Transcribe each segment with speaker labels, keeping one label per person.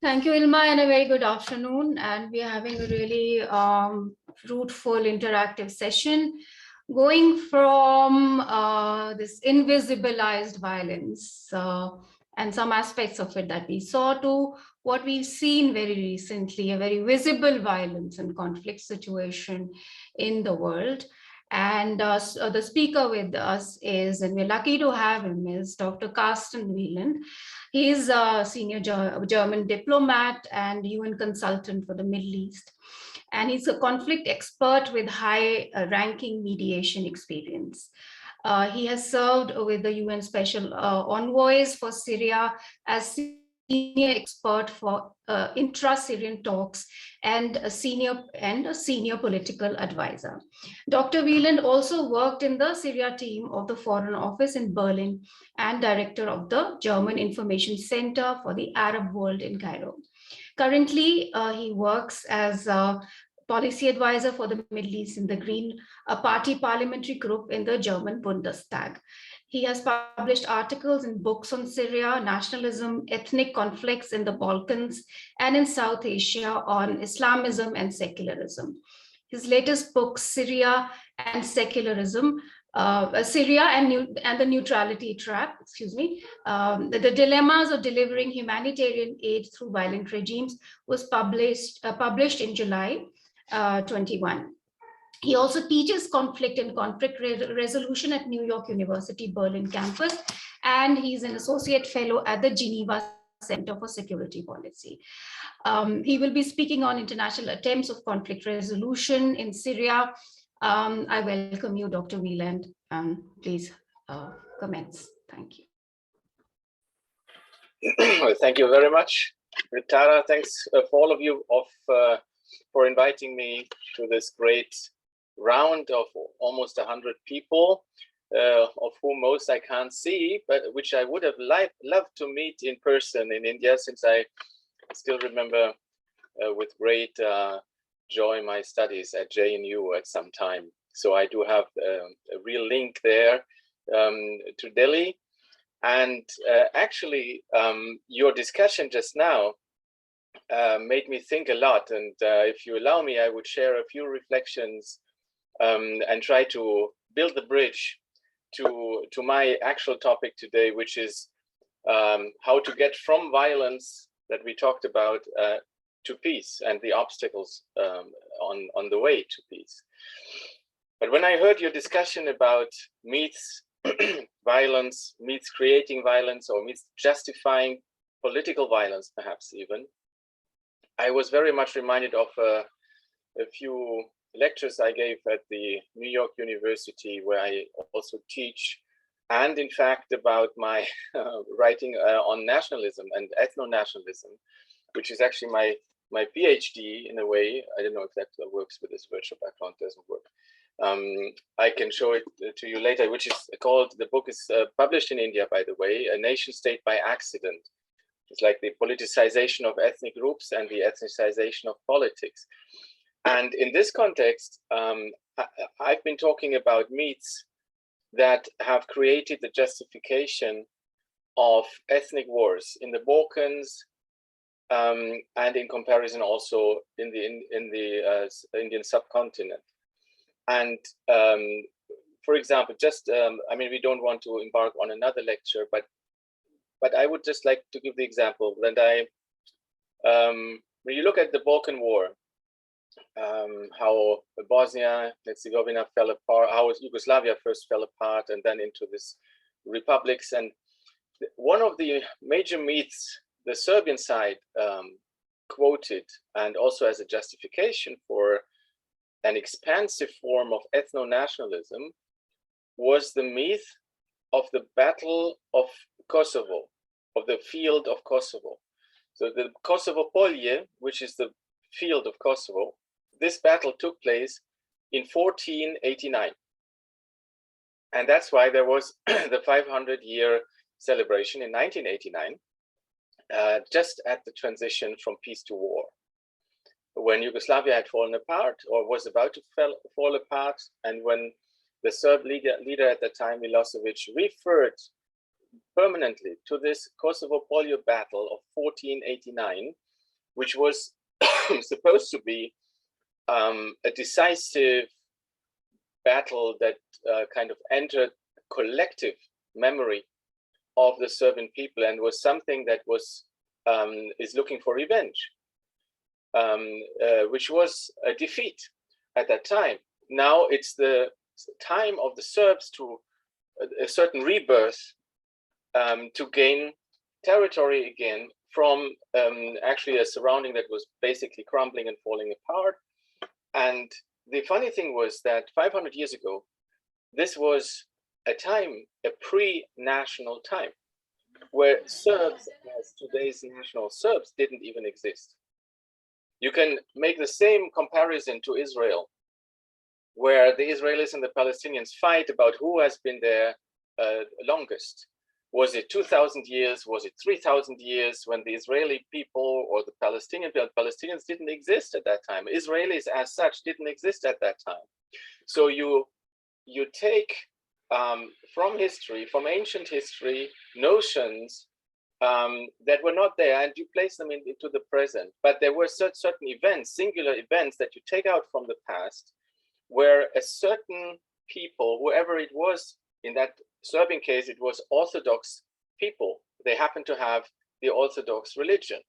Speaker 1: Thank you, Ilma, and a very good afternoon. And we are having a really fruitful, interactive session, going from this invisibilized violence and some aspects of it that we saw to what we've seen very recently, a very visible violence and conflict situation in the world. And the speaker with us is, and we're lucky to have him, is Dr. Carsten Wieland. He is a senior German diplomat and UN consultant for the Middle East. And he's a conflict expert with high ranking mediation experience. He has served with the UN Special Envoys for Syria as senior expert for Intra-Syrian Talks and a senior political advisor. Dr. Wieland also worked in the Syria team of the Foreign Office in Berlin and director of the German Information Center for the Arab World in Cairo. Currently, he works as a policy advisor for the Middle East in the Green Party parliamentary group in the German Bundestag. He has published articles and books on Syria, nationalism, ethnic conflicts in the Balkans, and in South Asia on Islamism and secularism. His latest book, Syria and Secularism, Syria and the Neutrality Trap, the dilemmas of delivering humanitarian aid through violent regimes, was published in July 21. He also teaches conflict and conflict resolution at New York University Berlin campus, and he's an associate fellow at the Geneva Center for Security Policy. He will be speaking on international attempts of conflict resolution in Syria. I welcome you, Dr. Wieland. Please commence. Thank you.
Speaker 2: Well, thank you very much, Tara. Thanks for all of you for inviting me to this great round of almost 100 people, of whom most I can't see, but which I would have loved to meet in person in India, since I still remember with great joy my studies at JNU at some time. So I do have a real link there to Delhi. And actually, your discussion just now made me think a lot. And if you allow me, I would share a few reflections and try to build the bridge to my actual topic today, which is how to get from violence that we talked about to peace and the obstacles on the way to peace. But when I heard your discussion about meets violence, meets creating violence, or meets justifying political violence, perhaps even, I was very much reminded of a few lectures I gave at the New York University, where I also teach, and in fact about my writing on nationalism and ethno-nationalism, which is actually my PhD in a way. I don't know if that works with this virtual background, doesn't work. I can show it to you later, which is called, the book is published in India, by the way, A Nation State by Accident. It's like the politicization of ethnic groups and the ethnicization of politics. And in this context, I've been talking about meats that have created the justification of ethnic wars in the Balkans, and in comparison also in the Indian subcontinent. And for example, just I mean, we don't want to embark on another lecture, but I would just like to give the example that when you look at the Balkan War, how Bosnia, Herzegovina fell apart, how Yugoslavia first fell apart, and then into this republics. And one of the major myths the Serbian side quoted, and also as a justification for an expansive form of ethno-nationalism, was the myth of the Battle of Kosovo, of the field of Kosovo. So the Kosovo Polje, which is the field of Kosovo, this battle took place in 1489. And that's why there was the 500-year celebration in 1989, just at the transition from peace to war, when Yugoslavia had fallen apart or was about to fall apart, and when the Serb leader at the time, Milosevic, referred permanently to this Kosovo Polje battle of 1489 which was supposed to be a decisive battle that kind of entered collective memory of the Serbian people, and was something that was is looking for revenge, which was a defeat at that time. Now it's the time of the Serbs to a certain rebirth, to gain territory again from actually a surrounding that was basically crumbling and falling apart. And the funny thing was that 500 years ago, this was a time, a pre-national time, where Serbs as today's national Serbs didn't even exist. You can make the same comparison to Israel, where the Israelis and the Palestinians fight about who has been there longest. Was it 2,000 years? Was it 3,000 years when the Israeli people or the Palestinians didn't exist at that time? Israelis as such didn't exist at that time. So you take from history, from ancient history, notions that were not there, and you place them into the present. But there were certain events, singular events that you take out from the past, where a certain people, whoever it was, in that Serbian case, it was Orthodox people. They happen to have the Orthodox religion.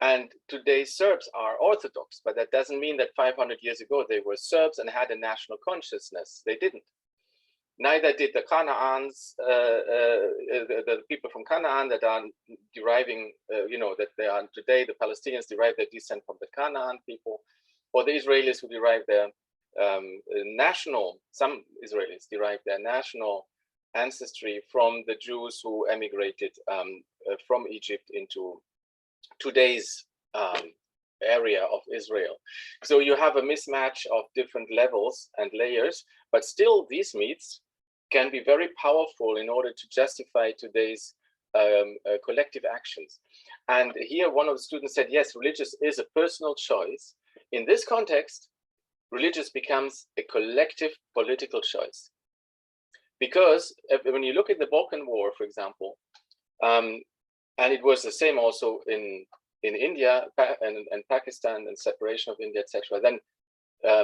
Speaker 2: And today's Serbs are Orthodox, but that doesn't mean that 500 years ago they were Serbs and had a national consciousness. They didn't. Neither did the Canaans, the people from Canaan that are deriving, that they are today, the Palestinians derive their descent from the Canaan people, or the Israelis who derive their some Israelis derive their national ancestry from the Jews who emigrated from Egypt into today's area of Israel. So you have a mismatch of different levels and layers, but still these myths can be very powerful in order to justify today's collective actions. And here one of the students said, yes, religious is a personal choice. In this context, religious becomes a collective political choice. Because when you look at the Balkan War, for example, and it was the same also in India and Pakistan and separation of India, etc., then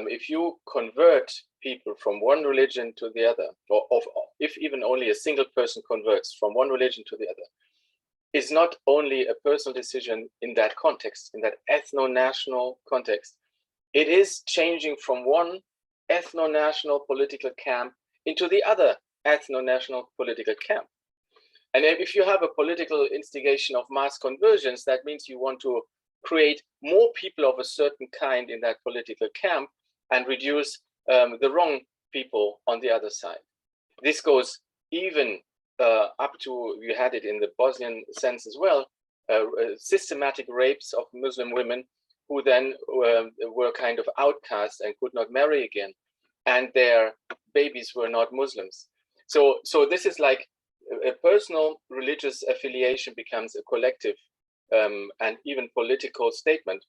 Speaker 2: if you convert people from one religion to the other, or if even only a single person converts from one religion to the other, it's not only a personal decision in that context, in that ethno-national context. It is changing from one ethno-national political camp into the other ethno-national political camp. And if you have a political instigation of mass conversions, that means you want to create more people of a certain kind in that political camp and reduce the wrong people on the other side. This goes even up to, you had it in the Bosnian sense as well, systematic rapes of Muslim women who then were kind of outcasts and could not marry again, and their babies were not Muslims. So this is like a personal religious affiliation becomes a collective and even political statement.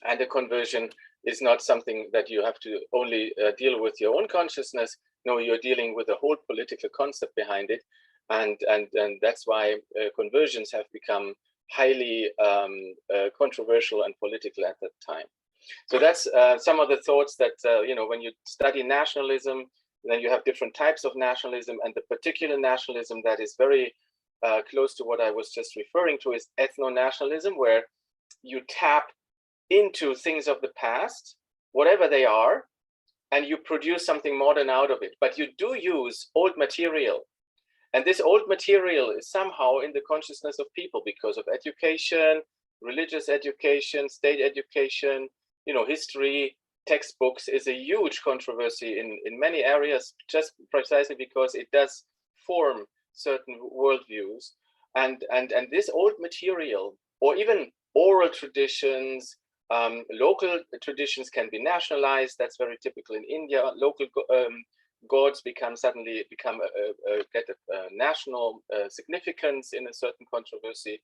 Speaker 2: And a conversion is not something that you have to only deal with your own consciousness. No, you're dealing with the whole political concept behind it. And that's why conversions have become highly controversial and political at that time. So that's some of the thoughts that, when you study nationalism, then you have different types of nationalism, and the particular nationalism that is very close to what I was just referring to is ethno-nationalism, where you tap into things of the past, whatever they are, and you produce something modern out of it. But you do use old material. And this old material is somehow in the consciousness of people because of education, religious education, state education, history, textbooks is a huge controversy in many areas, just precisely because it does form certain worldviews. And this old material, or even oral traditions, local traditions can be nationalized. That's very typical in India. Local gods suddenly get a national significance in a certain controversy.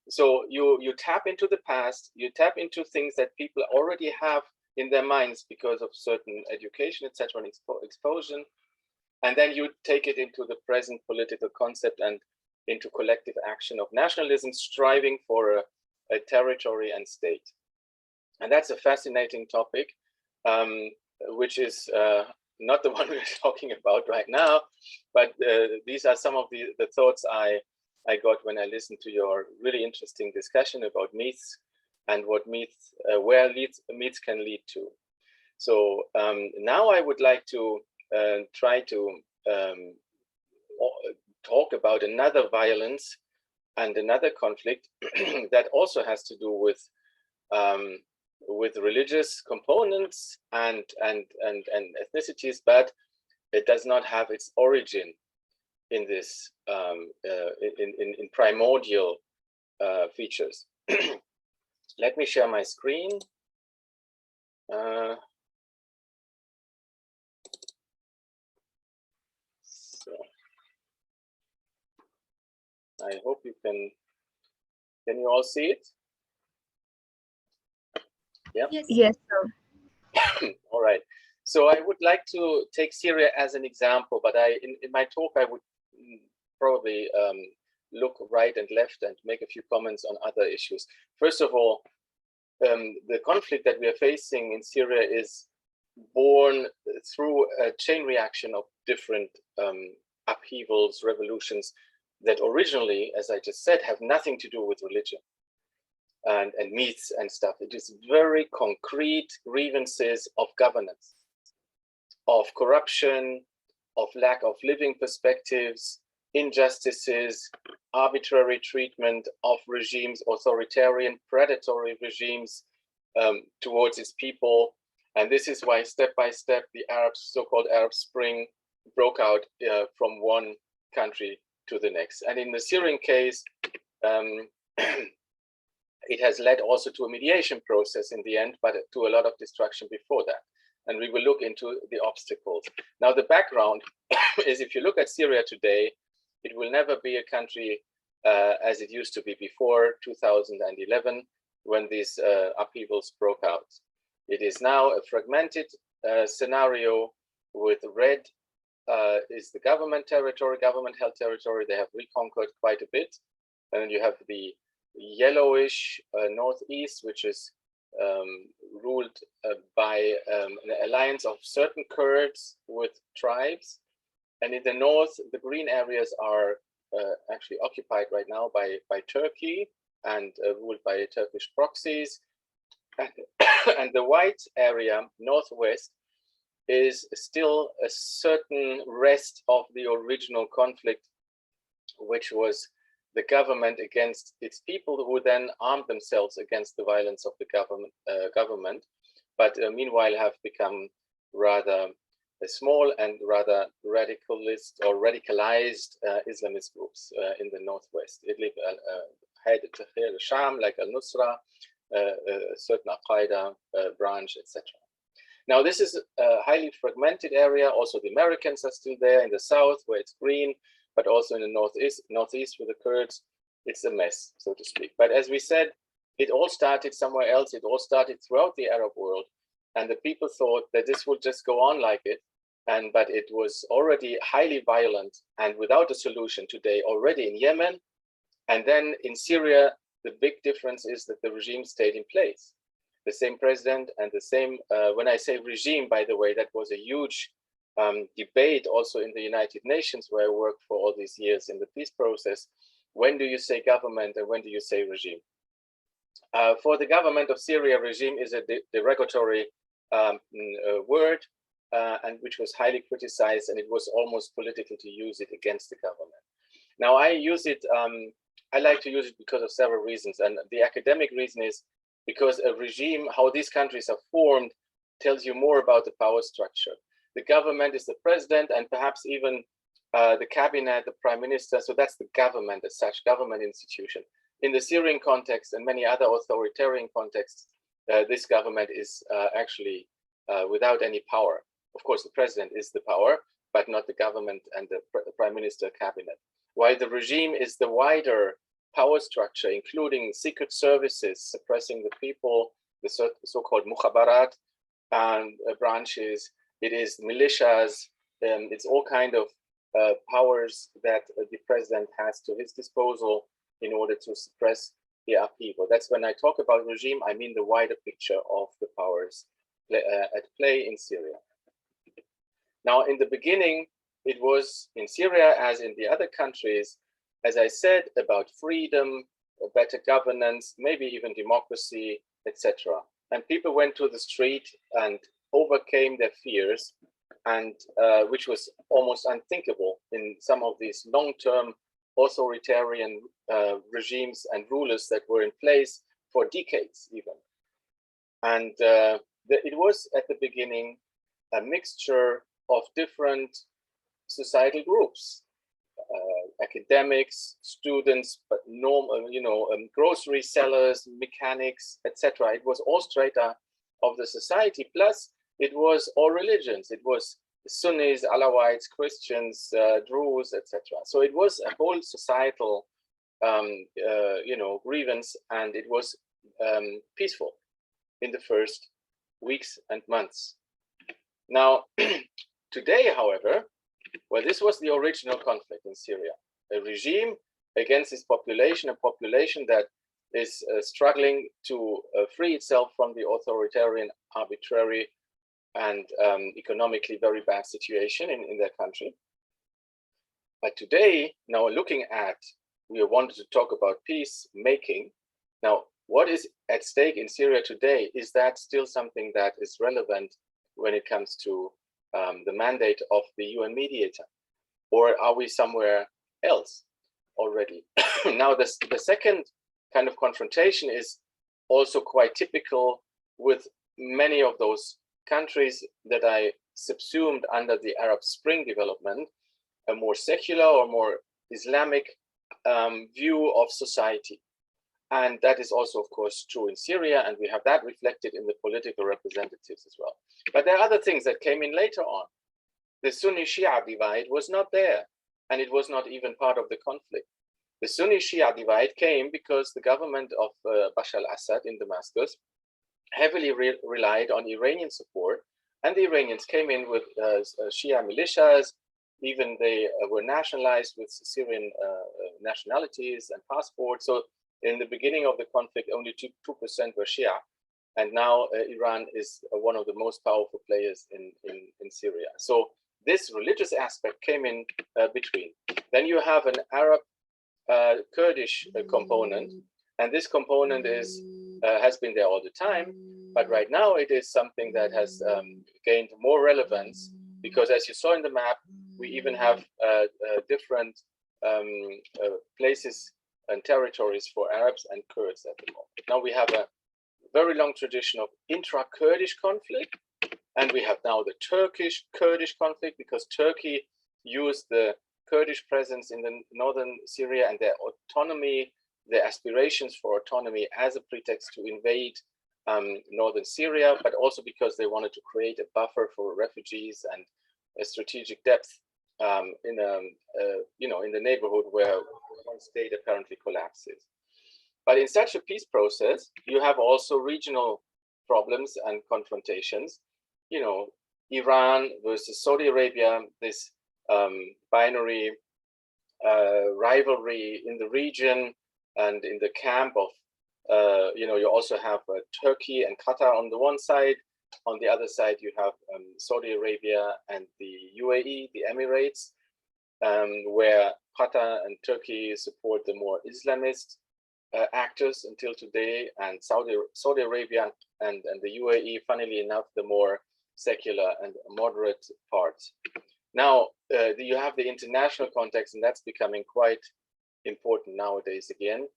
Speaker 2: So you tap into the past, you tap into things that people already have in their minds because of certain education, etc., and exposure, and then you take it into the present political concept and into collective action of nationalism, striving for territory and state. And that's a fascinating topic, which is not the one we're talking about right now, but these are some of the thoughts I got when I listened to your really interesting discussion about myths and what myths, where myths can lead to. So now I would like to try to talk about another violence and another conflict that also has to do with religious components and ethnicities, but it does not have its origin in this in primordial features. Let me share my screen. So I hope you can you all see it? Yeah.
Speaker 3: Yes, sir.
Speaker 2: All right. So I would like to take Syria as an example, but in my talk I would probably look right and left and make a few comments on other issues. First of all, the conflict that we are facing in Syria is born through a chain reaction of different upheavals, revolutions that originally, as I just said, have nothing to do with religion and myths and stuff. It is very concrete grievances of governance, of corruption, of lack of living perspectives, injustices, arbitrary treatment of regimes, authoritarian, predatory regimes towards its people. And this is why step by step the so-called Arab Spring broke out from one country to the next. And in the Syrian case, it has led also to a mediation process in the end, but to a lot of destruction before that. And we will look into the obstacles. Now, the background is, if you look at Syria today, it will never be a country as it used to be before 2011, when these upheavals broke out. It is now a fragmented scenario with red is the government territory, government-held territory. They have reconquered quite a bit. And then you have the yellowish northeast, which is ruled by an alliance of certain Kurds with tribes. And in the north, the green areas are actually occupied right now by Turkey and ruled by Turkish proxies. And the white area, northwest, is still a certain rest of the original conflict, which was the government against its people, who then armed themselves against the violence of the government, but meanwhile have become rather small and rather radicalist or radicalized Islamist groups in the northwest. Idlib had Tahrir al-Sham, like al-Nusra, a certain Al-Qaeda branch, etc. Now, this is a highly fragmented area. Also, the Americans are still there in the south, where it's green, but also in the northeast with the Kurds, it's a mess, so to speak. But as we said, it all started somewhere else. It all started throughout the Arab world, and the people thought that this would just go on like it. But it was already highly violent and without a solution today already in Yemen. And then in Syria, the big difference is that the regime stayed in place. The same president and the same, when I say regime, by the way, that was a huge debate also in the United Nations, where I worked for all these years in the peace process. When do you say government and when do you say regime? For the government of Syria, regime is a derogatory word, and which was highly criticized, and it was almost political to use it against the government. Now, I use it, I like to use it because of several reasons. And the academic reason is because a regime, how these countries are formed, tells you more about the power structure. The government is the president and perhaps even the cabinet, the prime minister. So that's the government as such, government institution. In the Syrian context and many other authoritarian contexts, this government is actually without any power. Of course, the president is the power, but not the government and the prime minister cabinet. While the regime is the wider power structure, including secret services, suppressing the people, the so-called mukhabarat and branches. It is militias, it's all kind of powers that the president has to his disposal in order to suppress the upheaval. That's when I talk about regime, I mean the wider picture of the powers at play in Syria. Now, in the beginning, it was in Syria, as in the other countries, as I said, about freedom, better governance, maybe even democracy, etc. And people went to the street and overcame their fears, and which was almost unthinkable in some of these long-term authoritarian regimes and rulers that were in place for decades even. And it was at the beginning a mixture of different societal groups, academics, students, but normal, grocery sellers, mechanics, etc. It was all strata of the society. Plus, it was all religions. It was Sunnis, Alawites, Christians, Druze, etc. So it was a whole societal, grievance, and it was peaceful in the first weeks and months. Now, today, however, well, this was the original conflict in Syria, a regime against its population, a population that is struggling to free itself from the authoritarian, arbitrary, and economically very bad situation in their country. But today, now looking at, we wanted to talk about peacemaking. Now, what is at stake in Syria today? Is that still something that is relevant when it comes to the mandate of the UN mediator? Or are we somewhere else already? Now, the second kind of confrontation is also quite typical with many of those countries that I subsumed under the Arab Spring development, a more secular or more Islamic view of society. And that is also, of course, true in Syria, and we have that reflected in the political representatives as well. But there are other things that came in later on. The Sunni-Shia divide was not there, and it was not even part of the conflict. The Sunni-Shia divide came because the government of Bashar al-Assad in Damascus heavily relied on Iranian support, and the Iranians came in with Shia militias. Even they were nationalized with Syrian nationalities and passports. So in the beginning of the conflict, only 2% were Shia, and now Iran is one of the most powerful players in Syria. So this religious aspect came in between. Then you have an Arab Kurdish component, and this component has been there all the time, but right now it is something that has gained more relevance, because as you saw in the map, we even have different places and territories for Arabs and Kurds at the moment. Now we have a very long tradition of intra-Kurdish conflict, and we have now the Turkish-Kurdish conflict, because Turkey used the Kurdish presence in the northern Syria and their autonomy, their aspirations for autonomy as a pretext to invade northern Syria, but also because they wanted to create a buffer for refugees and a strategic depth in the neighborhood where one state apparently collapses. But in such a peace process, you have also regional problems and confrontations. Iran versus Saudi Arabia, this binary rivalry in the region and in the camp of, you also have Turkey and Qatar on the one side. On the other side, you have Saudi Arabia and the UAE, the Emirates, where Qatar and Turkey support the more Islamist actors until today, and Saudi Arabia and the UAE, funnily enough, the more secular and moderate parts. Now, you have the international context, and that's becoming quite important nowadays again.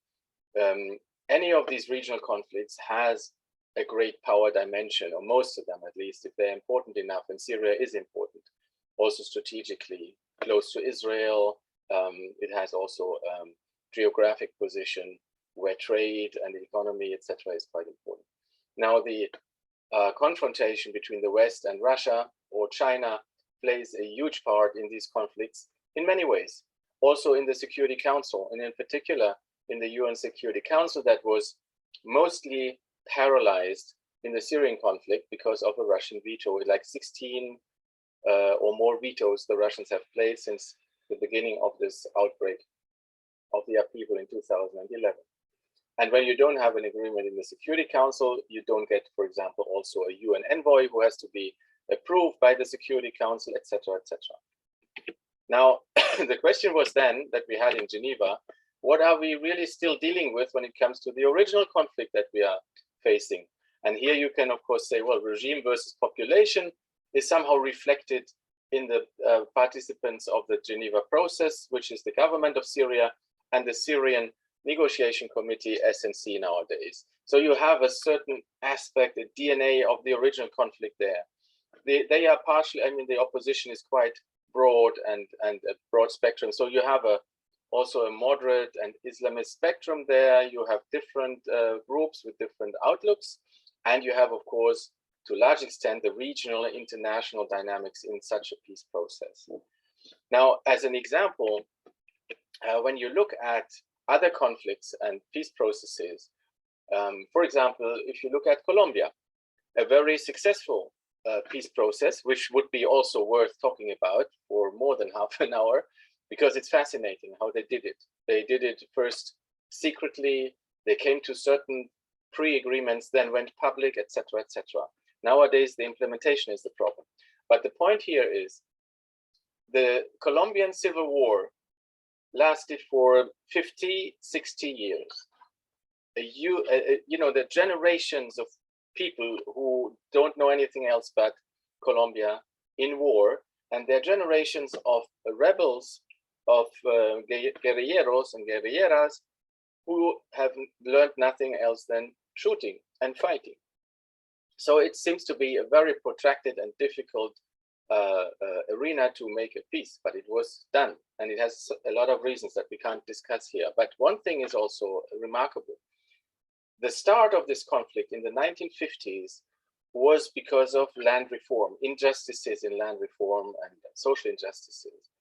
Speaker 2: Any of these regional conflicts has a great power dimension, or most of them at least, if they're important enough, and Syria is important, also strategically close to Israel. It has also geographic position where trade and the economy, etc., is quite important. Now, the confrontation between the West and Russia or China plays a huge part in these conflicts in many ways, also in the Security Council, and in particular in the UN Security Council that was mostly paralyzed in the Syrian conflict because of a Russian veto. Like 16 or more vetoes the Russians have played since the beginning of this outbreak of the upheaval in 2011. And when you don't have an agreement in the Security Council, you don't get, for example, also a UN envoy who has to be approved by the Security Council, etc., etc. Now, the question was then that we had in Geneva, what are we really still dealing with when it comes to the original conflict that we are facing? And here you can, of course, say, well, regime versus population is somehow reflected in the participants of the Geneva process, which is the government of Syria and the Syrian Negotiation Committee, SNC nowadays. So you have a certain aspect, a DNA of the original conflict there. They are partially, I mean, the opposition is quite broad and a broad spectrum. So you have also a moderate and Islamist spectrum there. You have different groups with different outlooks. And you have, of course, to a large extent, the regional and international dynamics in such a peace process. Now, as an example, when you look at other conflicts and peace processes, for example, if you look at Colombia, a very successful peace process, which would be also worth talking about for more than half an hour, because it's fascinating how they did it. They did it first secretly, they came to certain pre-agreements, then went public, etc., etc. Nowadays, the implementation is the problem. But the point here is the Colombian Civil War lasted for 50, 60 years. You know, the generations of people who don't know anything else but Colombia in war, and their generations of rebels, of guerrilleros and guerrilleras, who have learned nothing else than shooting and fighting. So it seems to be a very protracted and difficult arena to make a peace, but it was done. And it has a lot of reasons that we can't discuss here. But one thing is also remarkable. The start of this conflict in the 1950s was because of land reform, injustices in land reform and social injustices.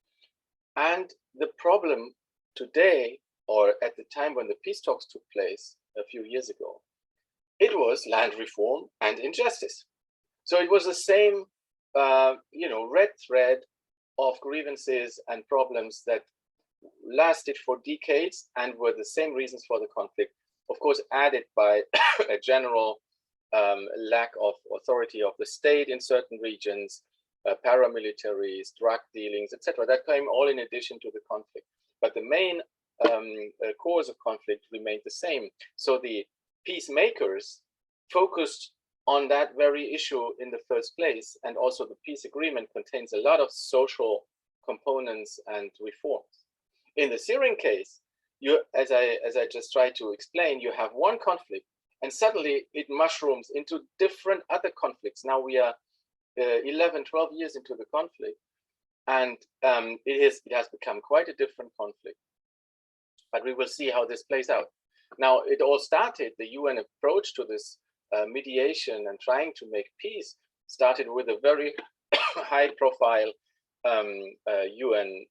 Speaker 2: And the problem today, or at the time when the peace talks took place a few years ago, it was land reform and injustice. So it was the same, you know, red thread of grievances and problems that lasted for decades and were the same reasons for the conflict, of course, added by a general lack of authority of the state in certain regions, paramilitaries, drug dealings, etc. That came all in addition to the conflict. But the main cause of conflict remained the same. So the peacemakers focused on that very issue in the first place, and also the peace agreement contains a lot of social components and reforms. In the Syrian case, you, as I just tried to explain, you have one conflict, and suddenly it mushrooms into different other conflicts. Now we are 11, 12 years into the conflict, and it has become quite a different conflict. But we will see how this plays out. Now, it all started, the UN approach to this mediation and trying to make peace started with a very high-profile UN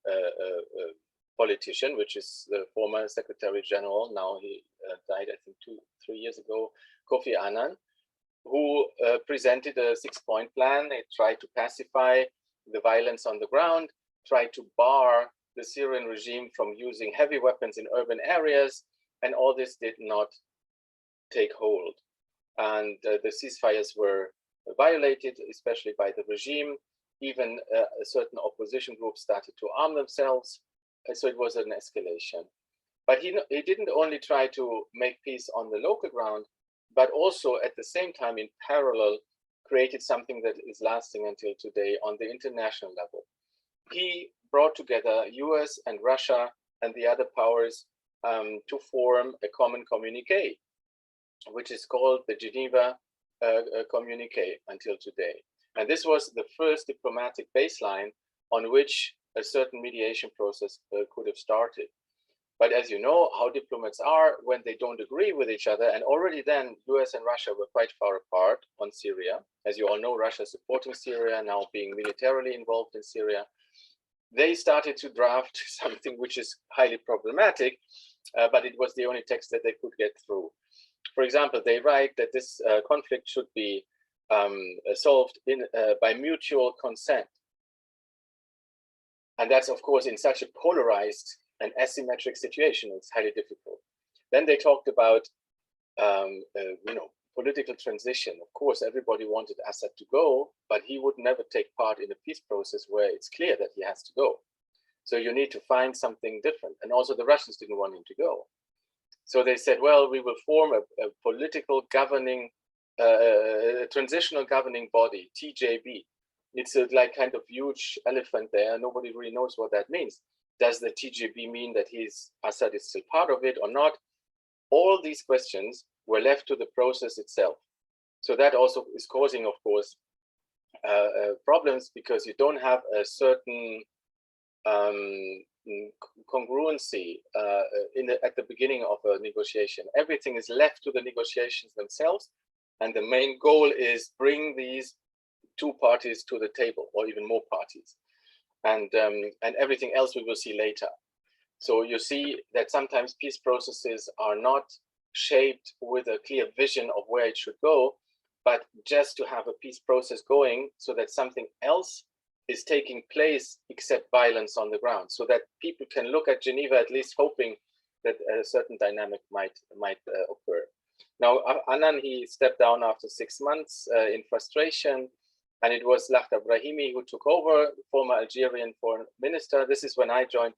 Speaker 2: politician, which is the former Secretary General, now he died, I think, 2-3 years ago, Kofi Annan, who presented a 6-point plan. It tried to pacify the violence on the ground, tried to bar the Syrian regime from using heavy weapons in urban areas, and all this did not take hold. And the ceasefires were violated, especially by the regime. Even certain opposition groups started to arm themselves. So it was an escalation. But he didn't only try to make peace on the local ground, but also at the same time, in parallel, created something that is lasting until today on the international level. He brought together US and Russia and the other powers to form a common communique, which is called the Geneva Communique until today. And this was the first diplomatic baseline on which a certain mediation process could have started. But as you know, how diplomats are when they don't agree with each other, and already then US and Russia were quite far apart on Syria. As you all know, Russia supporting Syria, now being militarily involved in Syria. They started to draft something which is highly problematic, but it was the only text that they could get through. For example, they write that this conflict should be solved by mutual consent. And that's, of course, in such a polarized and asymmetric situation, it's highly difficult. Then they talked about, political transition. Of course, everybody wanted Assad to go, but he would never take part in a peace process where it's clear that he has to go. So you need to find something different. And also the Russians didn't want him to go. So they said, well, we will form a political governing, transitional governing body, TJB. It's a like kind of huge elephant there. Nobody really knows what that means. Does the TJB mean that Assad is still part of it or not? All these questions were left to the process itself. So that also is causing, of course, problems, because you don't have a certain congruency at the beginning of a negotiation. Everything is left to the negotiations themselves, and the main goal is bring these two parties to the table, or even more parties, and everything else we will see later. So you see that sometimes peace processes are not shaped with a clear vision of where it should go, but just to have a peace process going so that something else is taking place except violence on the ground, so that people can look at Geneva at least hoping that a certain dynamic might occur. Now, Annan, he stepped down after 6 months in frustration, and it was Lakhdar Brahimi who took over, former Algerian foreign minister. This is when I joined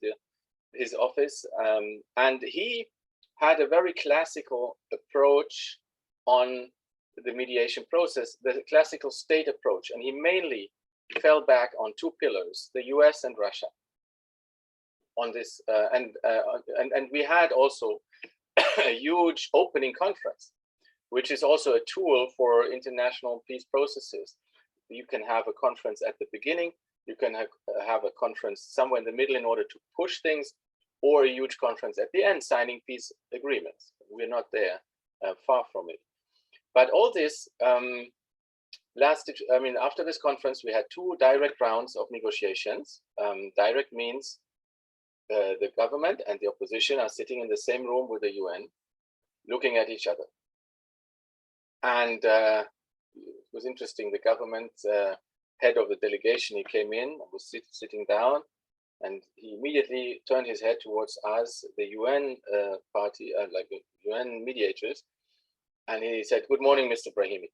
Speaker 2: his office, and he had a very classical approach on the mediation process, the classical state approach, and he mainly fell back on two pillars, the US and Russia, on this, and we had also a huge opening conference, which is also a tool for international peace processes. You can have a conference at the beginning, you can have a conference somewhere in the middle in order to push things, or a huge conference at the end signing peace agreements. We're not there, far from it. But all this lasted, after this conference, we had 2 direct rounds of negotiations. Direct means the government and the opposition are sitting in the same room with the UN, looking at each other. And it was interesting, the government head of the delegation, he came in, was sitting down, and he immediately turned his head towards us, the UN party, like the UN mediators, and he said, "Good morning, Mr. Brahimi."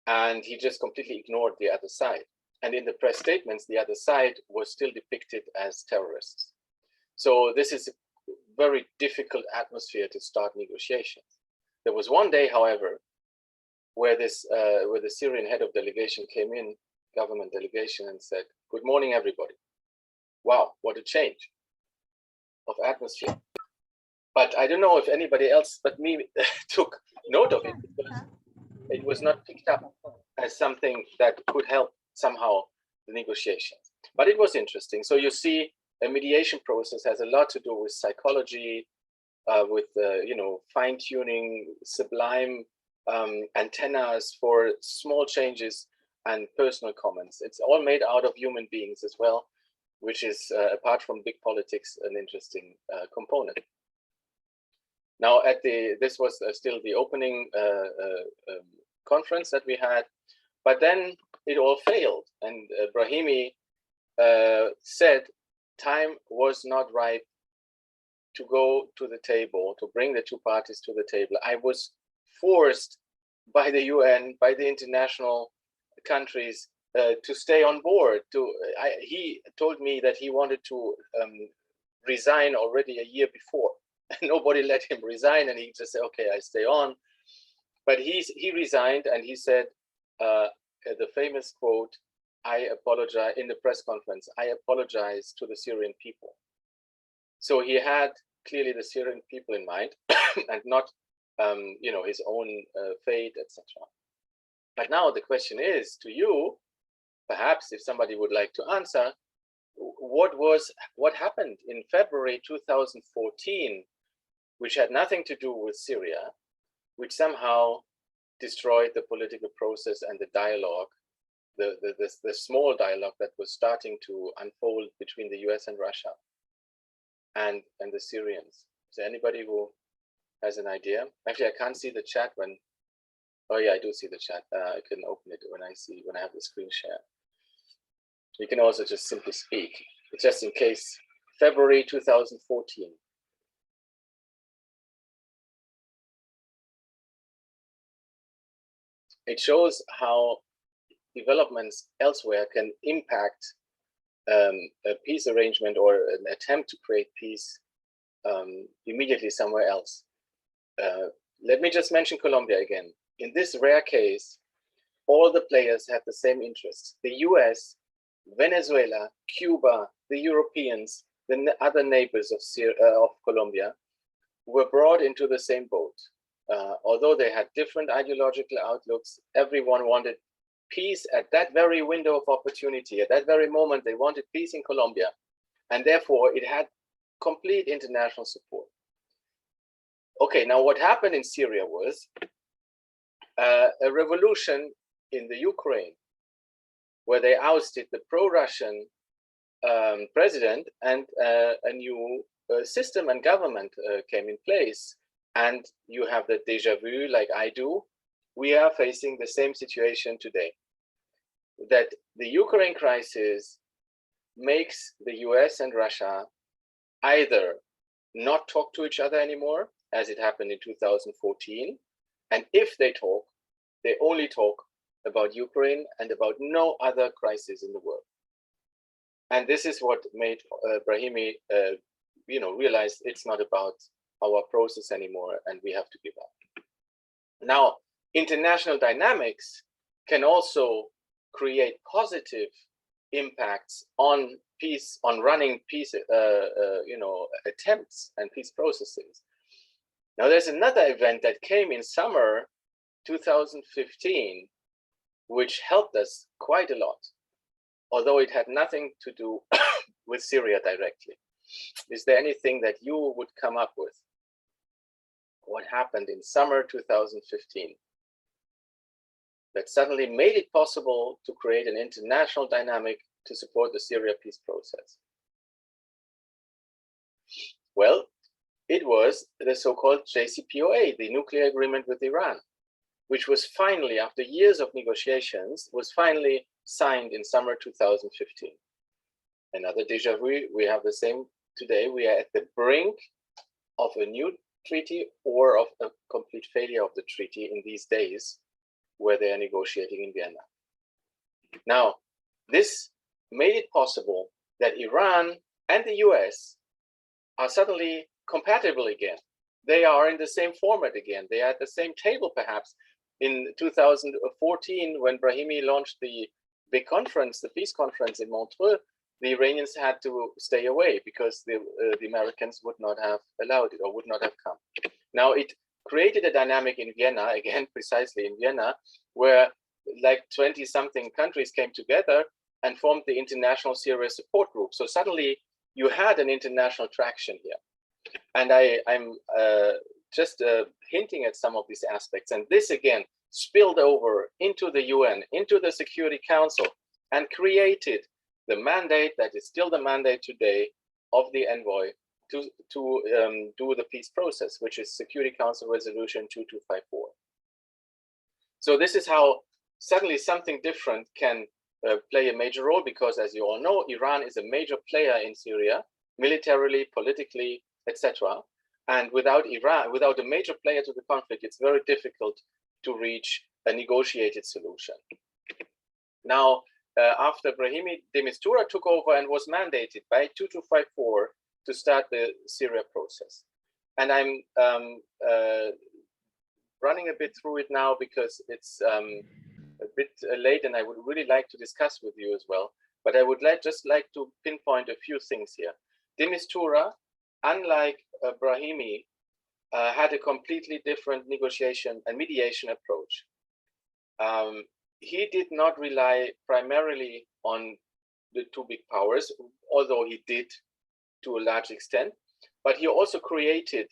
Speaker 2: And he just completely ignored the other side. And in the press statements, the other side was still depicted as terrorists. So this is a very difficult atmosphere to start negotiations. There was one day, however, where the Syrian head of delegation came in, government delegation, and said, "Good morning, everybody." Wow, what a change of atmosphere. But I don't know if anybody else but me took note of it, because it was not picked up as something that could help somehow the negotiations. But it was interesting. So you see, a mediation process has a lot to do with psychology, with fine-tuning, sublime antennas for small changes and personal comments. It's all made out of human beings as well, which is, apart from big politics, an interesting component. Now, this was still the opening conference that we had, but then it all failed, and Brahimi said time was not right to go to the table, to bring the two parties to the table. I was forced by the UN, by the international countries, to stay on board. He told me that he wanted to resign already a year before. Nobody let him resign, and he just said, "Okay, I stay on." But he resigned, and he said the famous quote, "I apologize," in the press conference, "I apologize to the Syrian people." So he had clearly the Syrian people in mind, and not his own fate, etc. But now the question is to you, perhaps if somebody would like to answer, what happened in February 2014, which had nothing to do with Syria, which somehow destroyed the political process and the dialogue, the small dialogue that was starting to unfold between the US and Russia and the Syrians. Is there anybody who has an idea? Actually, I can't see the chat when, oh yeah, I do see the chat. I can open it when I have the screen share. You can also just simply speak, just in case. February 2014. it shows how developments elsewhere can impact a peace arrangement or an attempt to create peace immediately somewhere else. Let me just mention Colombia again. In this rare case, all the players have the same interests. The US, Venezuela, Cuba, the Europeans, the other neighbors of Colombia were brought into the same boat. Although they had different ideological outlooks, everyone wanted peace at that very window of opportunity. At that very moment, they wanted peace in Colombia. And therefore, it had complete international support. Okay, now what happened in Syria was a revolution in the Ukraine, where they ousted the pro-Russian president, and a new system and government came in place. And you have the déjà vu, like I do. We are facing the same situation today, that the Ukraine crisis makes the US and Russia either not talk to each other anymore, as it happened in 2014, and if they talk, they only talk about Ukraine and about no other crisis in the world. And this is what made Brahimi, realize it's not about our process anymore, and we have to give up. Now, international dynamics can also create positive impacts on peace, on running peace, attempts and peace processes. Now, there's another event that came in summer 2015, which helped us quite a lot, although it had nothing to do with Syria directly. Is there anything that you would come up with? What happened in summer 2015 that suddenly made it possible to create an international dynamic to support the Syria peace process? Well, it was the so-called JCPOA, the nuclear agreement with Iran, which was finally, after years of negotiations, was finally signed in summer 2015. Another déjà vu, we have the same today. We are at the brink of a new treaty or of a complete failure of the treaty in these days, where they are negotiating in Vienna. Now, this made it possible that Iran and the US are suddenly compatible again. They are in the same format again. They are at the same table, perhaps. In 2014, when Brahimi launched the big conference, the peace conference in Montreux, the Iranians had to stay away because the Americans would not have allowed it or would not have come. Now, it created a dynamic in Vienna, again, precisely in Vienna, where like 20-something countries came together and formed the International Syria Support Group. So suddenly you had an international traction here. And I'm just hinting at some of these aspects. And this, again, spilled over into the UN, into the Security Council, and created the mandate that is still the mandate today of the envoy to do the peace process, which is Security Council Resolution 2254. So this is how suddenly something different can play a major role, because as you all know, Iran is a major player in Syria, militarily, politically, etc. And without Iran, without a major player to the conflict, it's very difficult to reach a negotiated solution. Now, after Brahimi, de Mistura took over and was mandated by 2254 to start the Syria process. And I'm running a bit through it now because it's a bit late, and I would really like to discuss with you as well. But I would just like to pinpoint a few things here. De Mistura, unlike Brahimi, had a completely different negotiation and mediation approach. He did not rely primarily on the two big powers, although he did to a large extent, but he also created,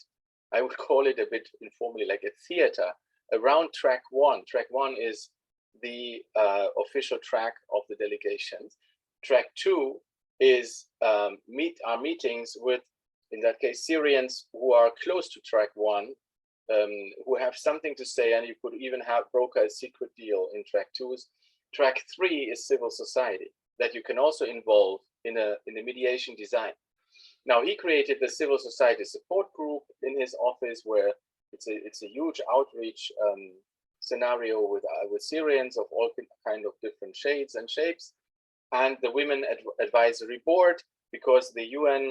Speaker 2: I would call it a bit informally, like a theater around track one. Track one is the official track of the delegations. Track two is our meetings with, in that case, Syrians who are close to track one, who have something to say, and you could even have broker a secret deal in track twos. Track three is civil society that you can also involve in a mediation design. Now, he created the civil society support group in his office, where it's a huge outreach scenario with Syrians of all kind of different shades and shapes, and the Women Advisory Board, because the UN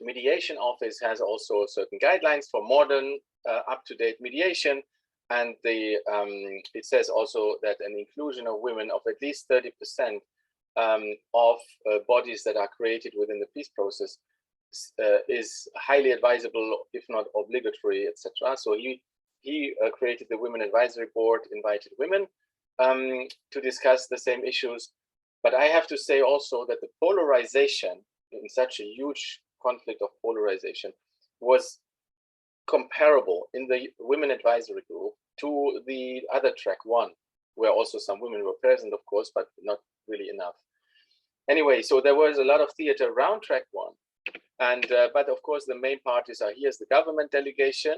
Speaker 2: Mediation Office has also certain guidelines for modern, up-to-date mediation, and it says also that an inclusion of women of at least 30% of bodies that are created within the peace process is highly advisable, if not obligatory, etc. So he created the Women Advisory Board, invited women to discuss the same issues. But I have to say also that the polarization in such a huge conflict of polarization was comparable in the Women Advisory Group to the other track one, where also some women were present, of course, but not really enough. Anyway, so there was a lot of theater around track one. And but of course, the main parties are here's the government delegation,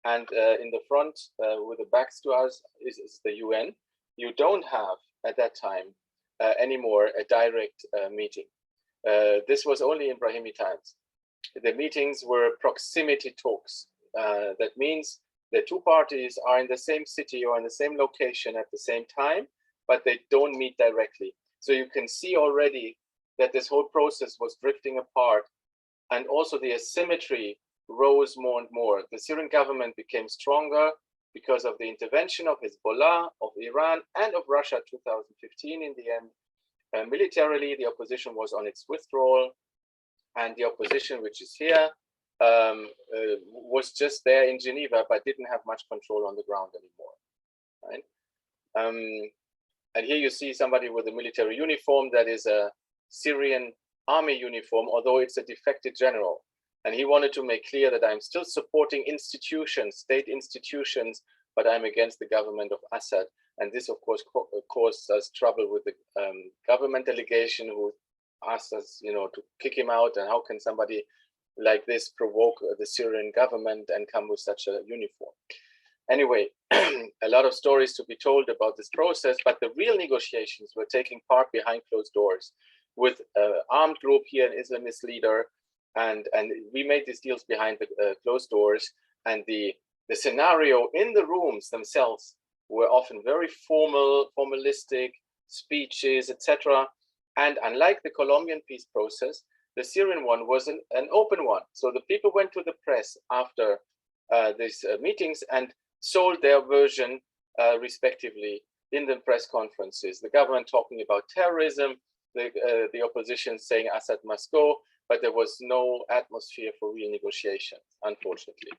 Speaker 2: and in the front with the backs to us is the UN. You don't have at that time anymore a direct meeting. This was only in Brahimi times. The meetings were proximity talks. That means the two parties are in the same city or in the same location at the same time, but they don't meet directly. So you can see already that this whole process was drifting apart, and also the asymmetry rose more and more. The Syrian government became stronger because of the intervention of Hezbollah, of Iran, and of Russia 2015 in the end. Militarily, the opposition was on its withdrawal, and the opposition, which is here, was just there in Geneva, but didn't have much control on the ground anymore. Right? And here you see somebody with a military uniform that is a Syrian army uniform, although it's a defected general. And he wanted to make clear that I'm still supporting institutions, state institutions, but I'm against the government of Assad. And this, of course, caused us trouble with the government delegation, who asked us, to kick him out. And how can somebody like this provoke the Syrian government and come with such a uniform? Anyway, a lot of stories to be told about this process, but the real negotiations were taking part behind closed doors with an armed group here, an Islamist leader, and we made these deals behind the closed doors. And the scenario in the rooms themselves were often very formalistic speeches, etc. And unlike the Colombian peace process, the Syrian one was an open one. So the people went to the press after these meetings and sold their version respectively in the press conferences. The government talking about terrorism, the opposition saying Assad must go, but there was no atmosphere for real negotiations, unfortunately.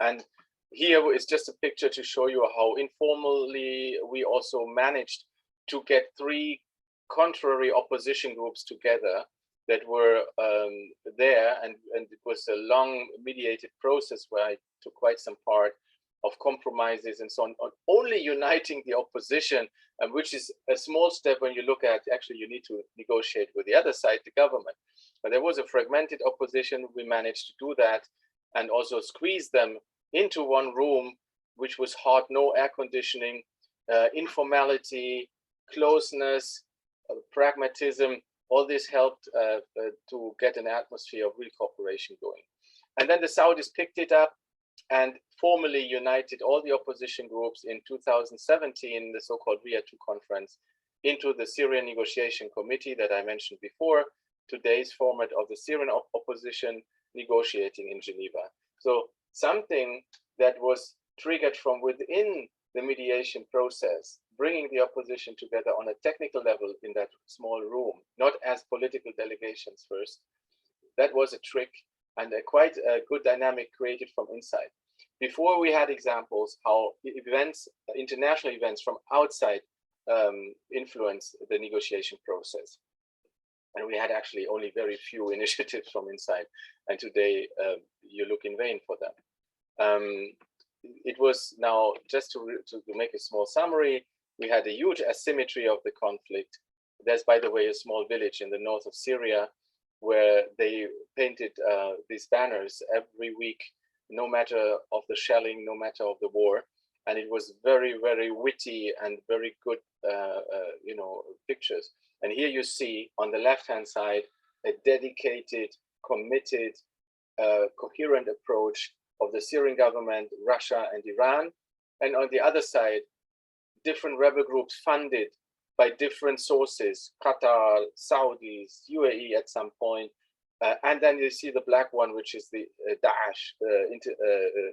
Speaker 2: And here is just a picture to show you how informally we also managed to get three contrary opposition groups together that were there, and it was a long mediated process where I took quite some part of compromises and so on only uniting the opposition, which is a small step when you look at actually you need to negotiate with the other side, the government. But there was a fragmented opposition. We managed to do that and also squeeze them into one room, which was hot, no air conditioning, informality, closeness, pragmatism. All this helped to get an atmosphere of real cooperation going. And then the Saudis picked it up and formally united all the opposition groups in 2017, the so-called Riyadh II conference, into the Syrian Negotiation Committee that I mentioned before, today's format of the Syrian opposition negotiating in Geneva. So something that was triggered from within the mediation process, bringing the opposition together on a technical level in that small room, not as political delegations first. That was a trick and quite a good dynamic created from inside. Before we had examples how events, international events from outside influence the negotiation process. And we had actually only very few initiatives from inside. And today you look in vain for them. It was now, just to make a small summary, we had a huge asymmetry of the conflict. There's, by the way, a small village in the north of Syria where they painted these banners every week, no matter of the shelling, no matter of the war. And it was very, very witty and very good, pictures. And here you see on the left-hand side, a dedicated, committed, coherent approach of the Syrian government, Russia and Iran, and on the other side, different rebel groups funded by different sources, Qatar, Saudis, UAE at some point, and then you see the black one, which is the Daesh,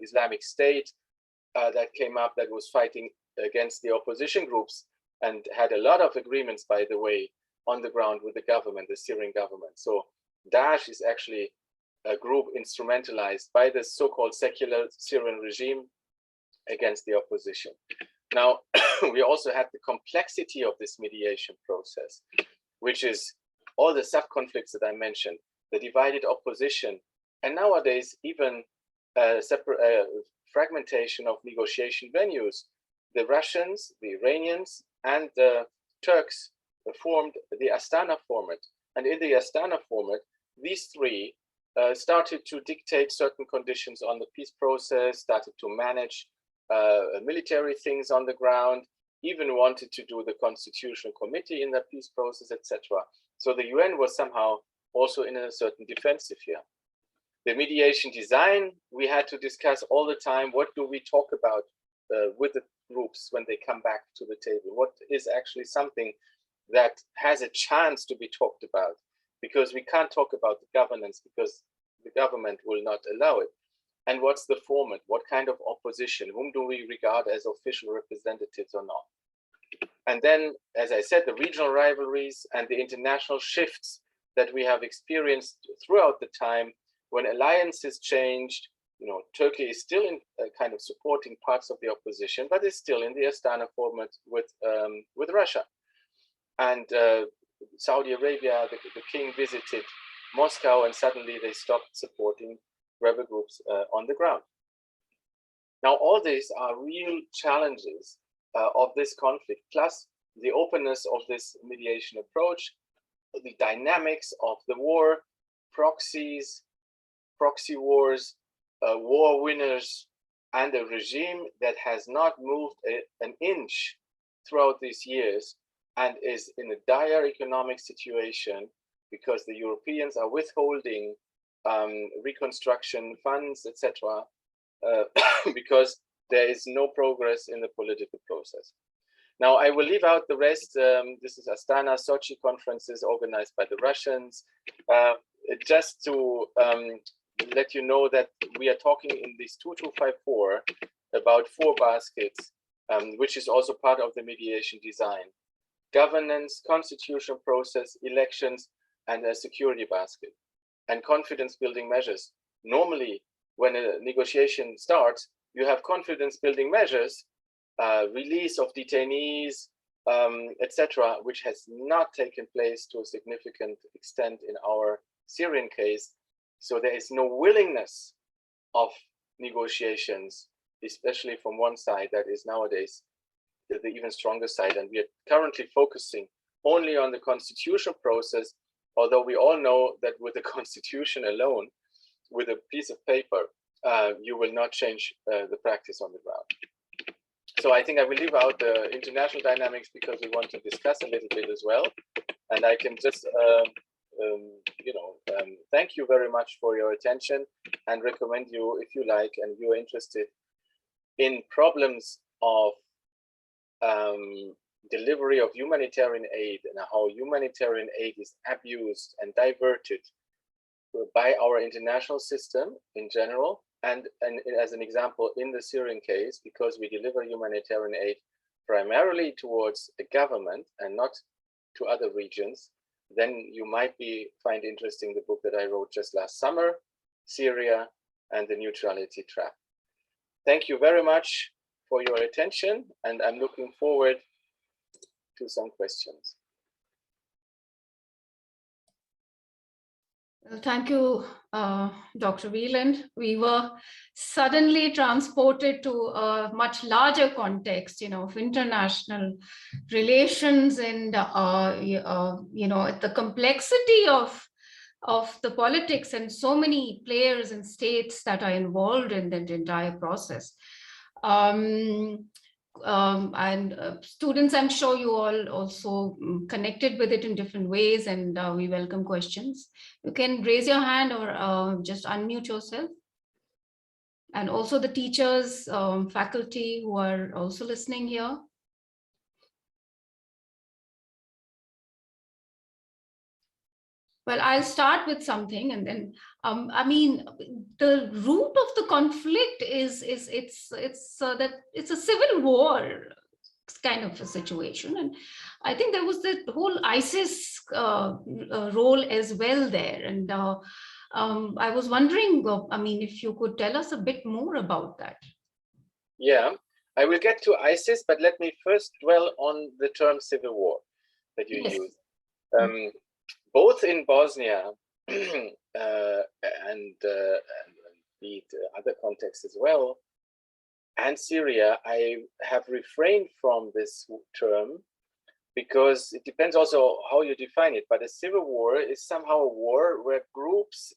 Speaker 2: Islamic State, that came up, that was fighting against the opposition groups and had a lot of agreements, by the way, on the ground with the government, the Syrian government. So Daesh is actually a group instrumentalized by the so-called secular Syrian regime against the opposition. Now, we also had the complexity of this mediation process, which is all the sub-conflicts that I mentioned, the divided opposition, and nowadays even fragmentation of negotiation venues. The Russians, the Iranians, and the Turks formed the Astana format. And in the Astana format, these three started to dictate certain conditions on the peace process, started to manage military things on the ground, even wanted to do the constitutional committee in the peace process, etc. So the UN was somehow also in a certain defensive here. The mediation design, we had to discuss all the time, what do we talk about with the groups when they come back to the table? What is actually something that has a chance to be talked about? Because we can't talk about the governance because the government will not allow it. And what's the format? What kind of opposition? Whom do we regard as official representatives or not? And then, as I said, the regional rivalries and the international shifts that we have experienced throughout the time when alliances changed. You know, Turkey is still in kind of supporting parts of the opposition, but is still in the Astana format with Russia. And Saudi Arabia, the king visited Moscow, and suddenly they stopped supporting rebel groups on the ground. Now, all these are real challenges of this conflict, plus the openness of this mediation approach, the dynamics of the war, proxies, proxy wars, war winners, and a regime that has not moved an inch throughout these years and is in a dire economic situation because the Europeans are withholding reconstruction funds, etc., because there is no progress in the political process. Now, I will leave out the rest. This is Astana, Sochi conferences organized by the Russians. Just to let you know that we are talking in this 2254 about 4 baskets, which is also part of the mediation design: governance, constitutional process, elections, and a security basket, and confidence building measures. Normally, when a negotiation starts, you have confidence building measures, release of detainees, etc., which has not taken place to a significant extent in our Syrian case. So there is no willingness of negotiations, especially from one side that is nowadays the even stronger side. And we are currently focusing only on the constitutional process, although we all know that with the constitution alone, with a piece of paper, you will not change the practice on the ground. So I think I will leave out the international dynamics because we want to discuss a little bit as well. And I can just, thank you very much for your attention and recommend you, if you like, and you're interested in problems of delivery of humanitarian aid and how humanitarian aid is abused and diverted by our international system in general, and as an example in the Syrian case, because we deliver humanitarian aid primarily towards the government and not to other regions, then you might find interesting the book that I wrote just last summer, Syria and the Neutrality Trap. Thank you very much for your attention, and I'm looking forward to some questions.
Speaker 1: Well, thank you, Dr. Wieland. We were suddenly transported to a much larger context, of international relations and, the complexity of the politics and so many players and states that are involved in that entire process. Students, I'm sure you all also connected with it in different ways, and we welcome questions. You can raise your hand or just unmute yourself. and also the teachers, faculty who are also listening here. Well, I'll start with something, and then I mean, the root of the conflict is that it's a civil war kind of a situation, and I think there was the whole ISIS role as well there, and I was wondering, I mean, if you could tell us a bit more about that.
Speaker 2: Yeah, I will get to ISIS, but let me first dwell on the term civil war that you use. Both in Bosnia and the other contexts as well, and Syria, I have refrained from this term because it depends also how you define it. But a civil war is somehow a war where groups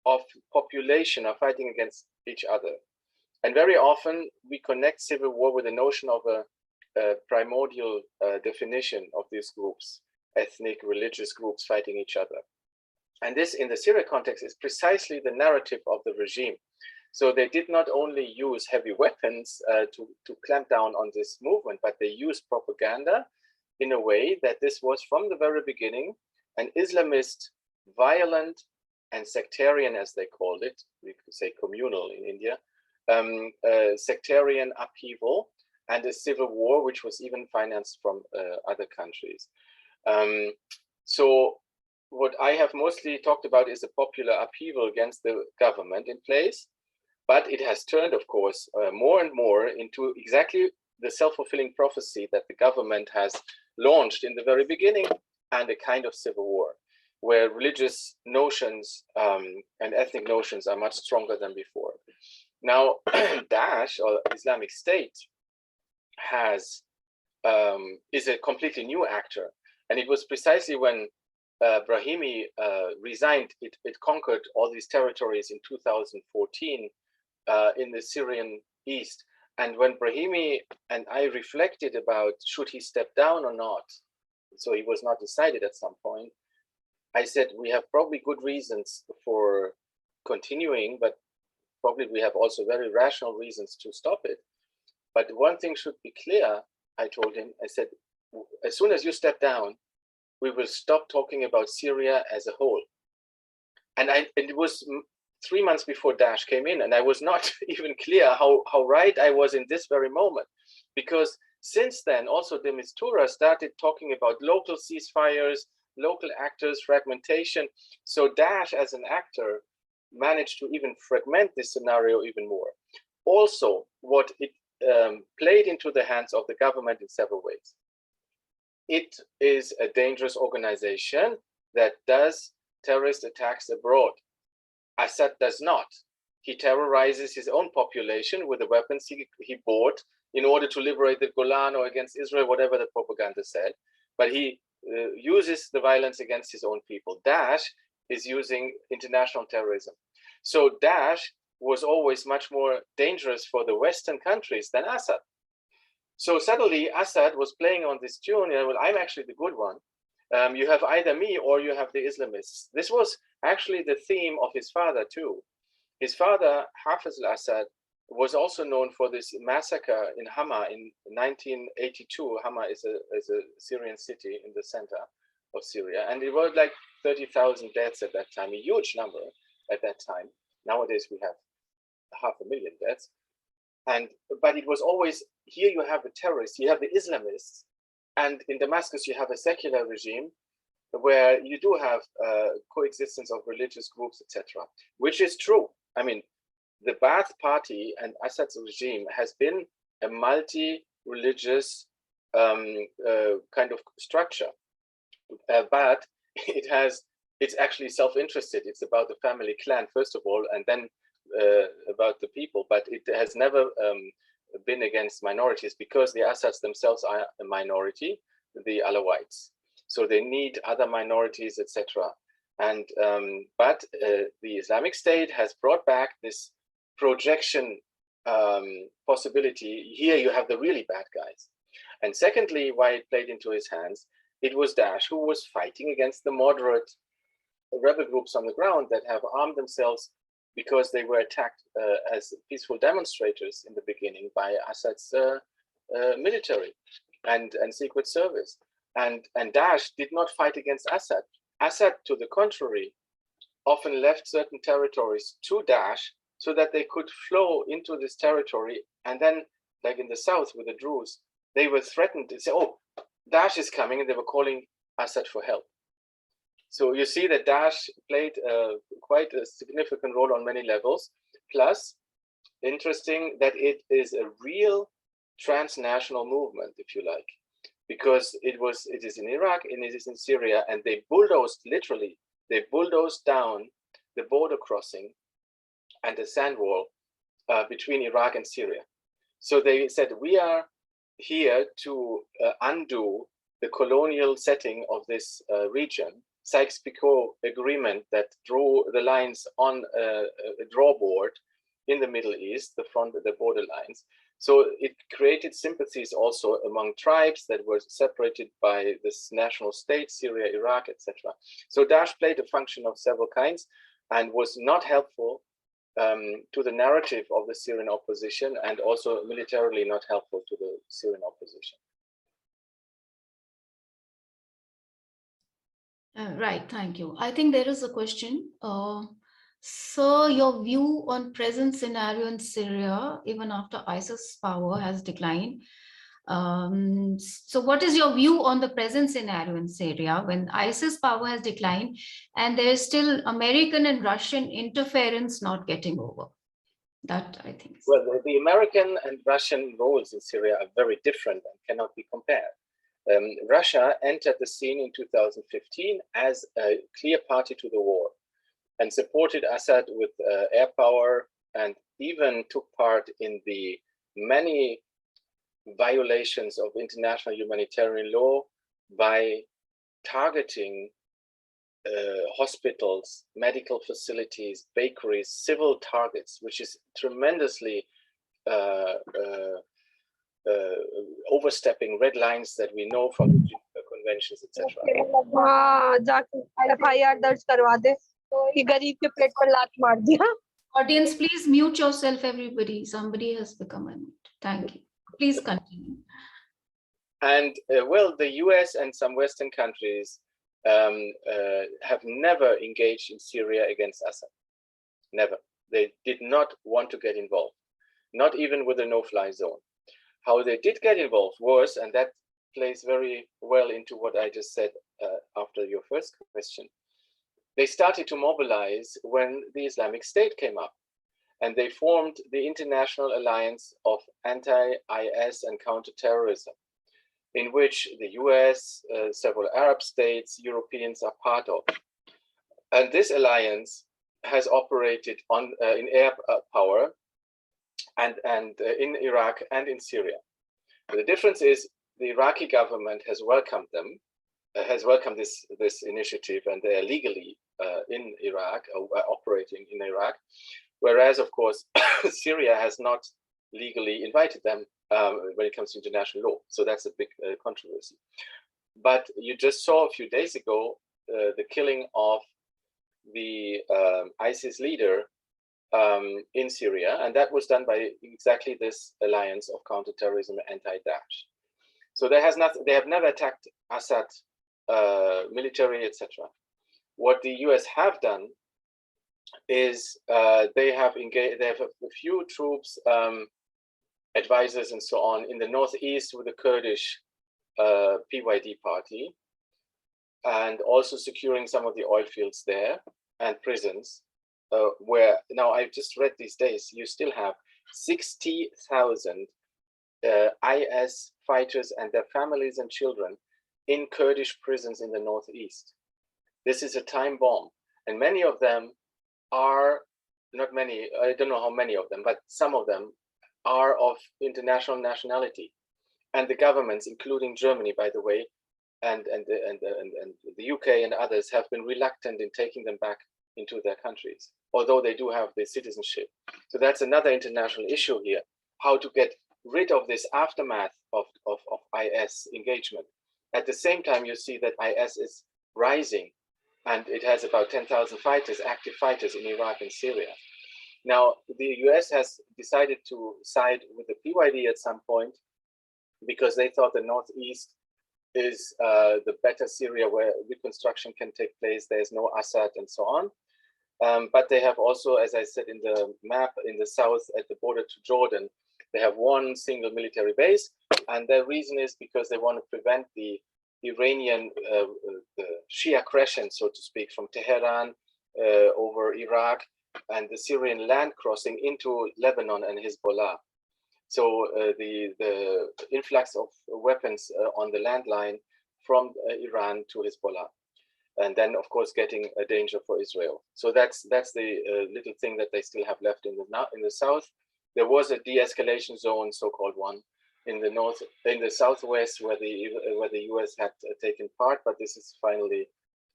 Speaker 2: of population are fighting against each other. And very often we connect civil war with the notion of a primordial definition of these groups, ethnic, religious groups fighting each other. And this, in the Syria context, is precisely the narrative of the regime. So they did not only use heavy weapons to clamp down on this movement, but they used propaganda in a way that this was, from the very beginning, an Islamist, violent, and sectarian, as they called it, we could say communal in India, sectarian upheaval and a civil war, which was even financed from other countries. So what I have mostly talked about is a popular upheaval against the government in place, but it has turned, of course, more and more into exactly the self-fulfilling prophecy that the government has launched in the very beginning, and a kind of civil war, where religious notions and ethnic notions are much stronger than before. Now, Daesh, or Islamic State, is a completely new actor. And it was precisely when Brahimi resigned, it conquered all these territories in 2014 in the Syrian east. And when Brahimi and I reflected about should he step down or not, so he was not decided at some point, I said we have probably good reasons for continuing, but probably we have also very rational reasons to stop it. But one thing should be clear, I told him, I said, as soon as you step down, we will stop talking about Syria as a whole. And it was 3 months before Daesh came in, and I was not even clear how right I was in this very moment. Because since then, also the Mistura started talking about local ceasefires, local actors, fragmentation. So Daesh as an actor managed to even fragment this scenario even more. Also, what it played into the hands of the government in several ways. It is a dangerous organization that does terrorist attacks abroad. Assad does not. He terrorizes his own population with the weapons he bought in order to liberate the Golan or against Israel, whatever the propaganda said. But he uses the violence against his own people. Daesh is using international terrorism. So Daesh was always much more dangerous for the Western countries than Assad. So suddenly Assad was playing on this tune, well, I'm actually the good one. You have either me or you have the Islamists. This was actually the theme of his father too. His father, Hafez al-Assad, was also known for this massacre in Hama in 1982. Hama is a Syrian city in the center of Syria. And it was like 30,000 deaths at that time, a huge number at that time. Nowadays we have 500,000 deaths. But it was always, here you have the terrorists, you have the Islamists, and in Damascus you have a secular regime where you do have coexistence of religious groups, etc., which is true. I mean, the Ba'ath Party and Assad's regime has been a multi-religious kind of structure, but it's actually self-interested. It's about the family clan, first of all, and then about the people, but it has never been against minorities because the Assads themselves are a minority, the Alawites. So they need other minorities, etc. And but the Islamic State has brought back this projection possibility. Here you have the really bad guys. And secondly, why it played into his hands, it was Daesh who was fighting against the moderate rebel groups on the ground that have armed themselves because they were attacked as peaceful demonstrators in the beginning by Assad's military and secret service. And Daesh did not fight against Assad. Assad, to the contrary, often left certain territories to Daesh so that they could flow into this territory. And then, like in the south with the Druze, they were threatened to say, oh, Daesh is coming, and they were calling Assad for help. So you see that Daesh played quite a significant role on many levels. Plus, interesting that it is a real transnational movement, if you like, because it is in Iraq and it is in Syria, and they bulldozed, literally, they bulldozed down the border crossing and the sand wall between Iraq and Syria. So they said, we are here to undo the colonial setting of this region, Sykes-Picot agreement that drew the lines on a drawboard in the Middle East, the border lines. So it created sympathies also among tribes that were separated by this national state, Syria, Iraq, etc. So Daesh played a function of several kinds and was not helpful to the narrative of the Syrian opposition, and also militarily not helpful to the Syrian opposition.
Speaker 1: Right, thank you. I think there is a question. So your view on present scenario in Syria, even after ISIS power has declined. So what is your view on the present scenario in Syria when ISIS power has declined and there's still American and Russian interference not getting over? That, I think.
Speaker 2: Well, the American and Russian roles in Syria are very different and cannot be compared. Russia entered the scene in 2015 as a clear party to the war and supported Assad with air power, and even took part in the many violations of international humanitarian law by targeting hospitals, medical facilities, bakeries, civil targets, which is tremendously overstepping red lines that we know from the conventions, etc.
Speaker 1: Audience, please mute yourself, everybody. Somebody has become unmute. Thank you. Please continue.
Speaker 2: And well, the US and some Western countries have never engaged in Syria against Assad. Never. They did not want to get involved, not even with a no-fly zone. How they did get involved was, and that plays very well into what I just said after your first question, they started to mobilize when the Islamic State came up, and they formed the International Alliance of Anti-IS and Counterterrorism, in which the US, several Arab states, Europeans are part of. And this alliance has operated in air power and in Iraq and in Syria. But the difference is the Iraqi government has welcomed them, has welcomed this initiative, and they are legally in Iraq, operating in Iraq, whereas of course Syria has not legally invited them when it comes to international law. So that's a big controversy. But you just saw a few days ago the killing of the ISIS leader in Syria, and that was done by exactly this alliance of counterterrorism and anti-Daesh. So they have never attacked Assad military, etc. What the US have done is they have engaged. They have a few troops, advisors, and so on in the northeast with the Kurdish PYD party, and also securing some of the oil fields there and prisons. Where now I've just read these days, you still have 60,000 IS fighters and their families and children in Kurdish prisons in the northeast. This is a time bomb, and many of them are, not many, I don't know how many of them, but some of them are of international nationality, and the governments, including Germany, by the way, and the UK and others, have been reluctant in taking them back into their countries, although they do have the citizenship. So that's another international issue here, how to get rid of this aftermath of IS engagement. At the same time, you see that IS is rising, and it has about 10,000 fighters, active fighters in Iraq and Syria. Now, the US has decided to side with the PYD at some point because they thought the Northeast is the better Syria where reconstruction can take place. There's no Assad and so on. But they have also, as I said in the map, in the south at the border to Jordan, they have one single military base. And the reason is because they want to prevent the Iranian the Shia aggression, so to speak, from Tehran over Iraq and the Syrian land crossing into Lebanon and Hezbollah. So the influx of weapons on the landline from Iran to Hezbollah, and then of course getting a danger for Israel. So that's the little thing that they still have left in the south. There was a de-escalation zone, so-called one, in the north, in the southwest, where the US had taken part, but this is finally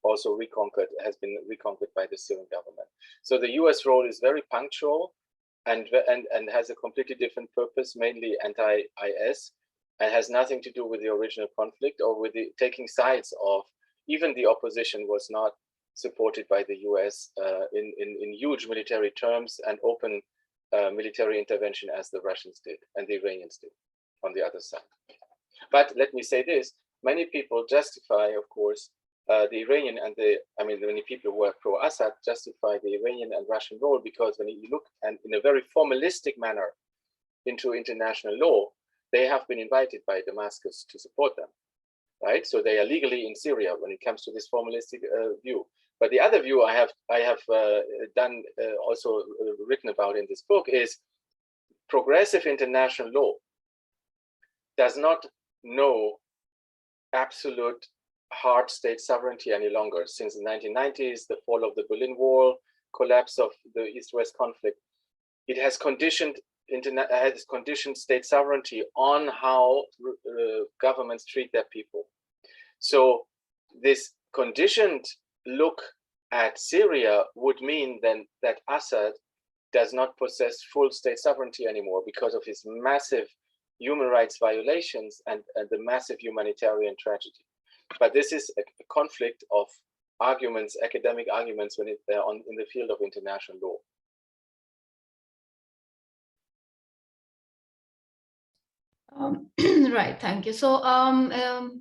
Speaker 2: also reconquered, has been reconquered by the Syrian government. So the US role is very punctual and has a completely different purpose, mainly anti-IS, and has nothing to do with the original conflict or with the taking sides of, even the opposition was not supported by the US in huge military terms and open military intervention as the Russians did and the Iranians did on the other side. But let me say this, many people justify, of course, the Iranian and many people who are pro-Assad justify the Iranian and Russian role because when you look and in a very formalistic manner into international law, they have been invited by Damascus to support them, right? So they are legally in Syria when it comes to this formalistic view. But the other view I have done also written about in this book is progressive international law does not know absolute hard state sovereignty any longer. Since the 1990s, the fall of the Berlin Wall, collapse of the East-West conflict, it has conditioned state sovereignty on how governments treat their people. So this conditioned look at Syria would mean then that Assad does not possess full state sovereignty anymore because of his massive human rights violations and the massive humanitarian tragedy. But this is a conflict of arguments, academic arguments, when they're in the field of international law.
Speaker 1: Right, thank you. So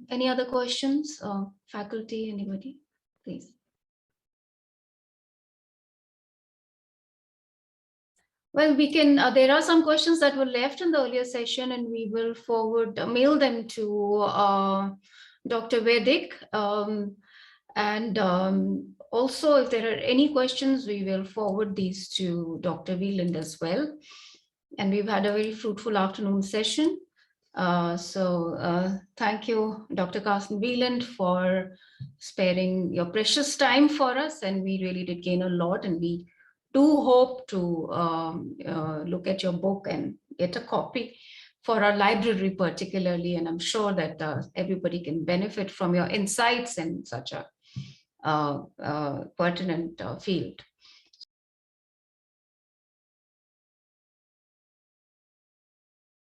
Speaker 1: any other questions? Faculty, anybody, please. Well, we can, there are some questions that were left in the earlier session and we will mail them to Dr. Vedic. Also, if there are any questions, we will forward these to Dr. Wieland as well. And we've had a very fruitful afternoon session. Thank you, Dr. Carsten Wieland, for sparing your precious time for us. And we really did gain a lot. And we do hope to look at your book and get a copy for our library particularly. And I'm sure that everybody can benefit from your insights in such a pertinent field.